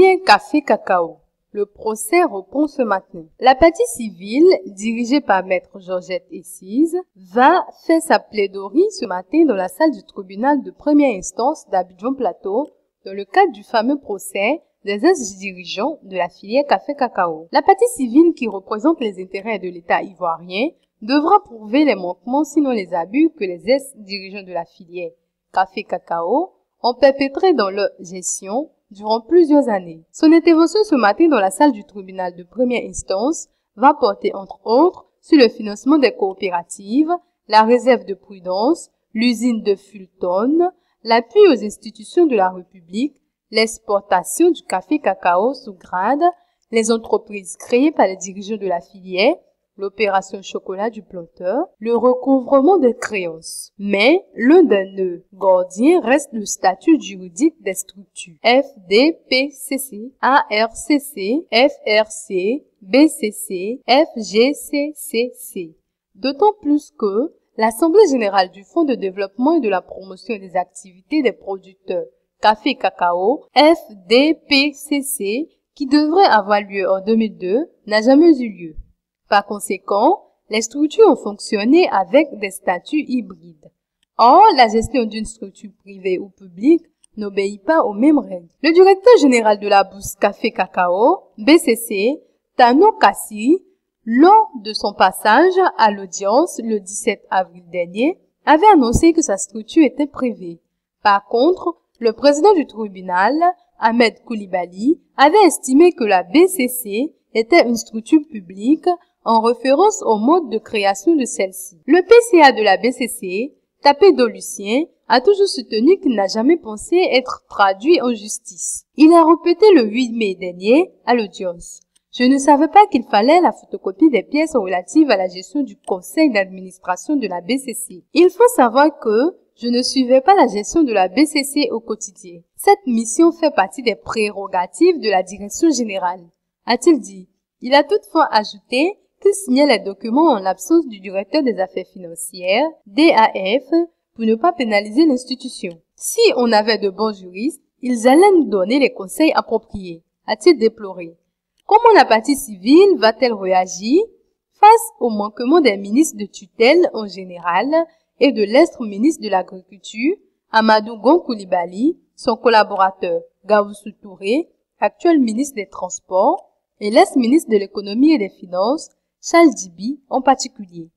filière café-cacao. Le procès reprend ce matin. La partie civile, dirigée par Maître Georgette Essise, va faire sa plaidoirie ce matin dans la salle du tribunal de première instance d'Abidjan-Plateau dans le cadre du fameux procès des ex-dirigeants de la filière café-cacao. La partie civile qui représente les intérêts de l'État ivoirien devra prouver les manquements sinon les abus que les ex-dirigeants de la filière café-cacao ont perpétrés dans leur gestion durant plusieurs années. Son intervention ce matin dans la salle du tribunal de première instance va porter entre autres sur le financement des coopératives, la réserve de prudence, l'usine de Fulton, l'appui aux institutions de la République, l'exportation du café-cacao sous grade, les entreprises créées par les dirigeants de la filière, l'opération chocolat du planteur, le recouvrement des créances. Mais l'un des nœuds gordiens reste le statut juridique des structures FDPCC, ARCC, FRC, BCC, FGCCC. D'autant plus que l'Assemblée générale du Fonds de développement et de la promotion des activités des producteurs café-cacao, FDPCC, qui devrait avoir lieu en 2002, n'a jamais eu lieu. Par conséquent, les structures ont fonctionné avec des statuts hybrides. Or, la gestion d'une structure privée ou publique n'obéit pas aux mêmes règles. Le directeur général de la bourse Café-Cacao, BCC, Tano Kassi, lors de son passage à l'audience le 17 avril dernier, avait annoncé que sa structure était privée. Par contre, le président du tribunal, Ahmed Koulibaly, avait estimé que la BCC était une structure publique en référence au mode de création de celle-ci. Le PCA de la BCC, Tapédo Lucien, a toujours soutenu qu'il n'a jamais pensé être traduit en justice. Il a répété le 8 mai dernier à l'audience. Je ne savais pas qu'il fallait la photocopie des pièces relatives à la gestion du conseil d'administration de la BCC. Il faut savoir que je ne suivais pas la gestion de la BCC au quotidien. Cette mission fait partie des prérogatives de la direction générale, a-t-il dit. Il a toutefois ajouté qu'il signait les documents en l'absence du directeur des affaires financières, DAF, pour ne pas pénaliser l'institution. Si on avait de bons juristes, ils allaient nous donner les conseils appropriés, a-t-il déploré. Comment la partie civile va-t-elle réagir face au manquement des ministres de tutelle en général et de l'ex-ministre de l'Agriculture, Amadou Gon Koulibaly, son collaborateur Gawussou Touré, actuel ministre des Transports, et l'ex-ministre de l'Économie et des Finances, Charles Djibi en particulier.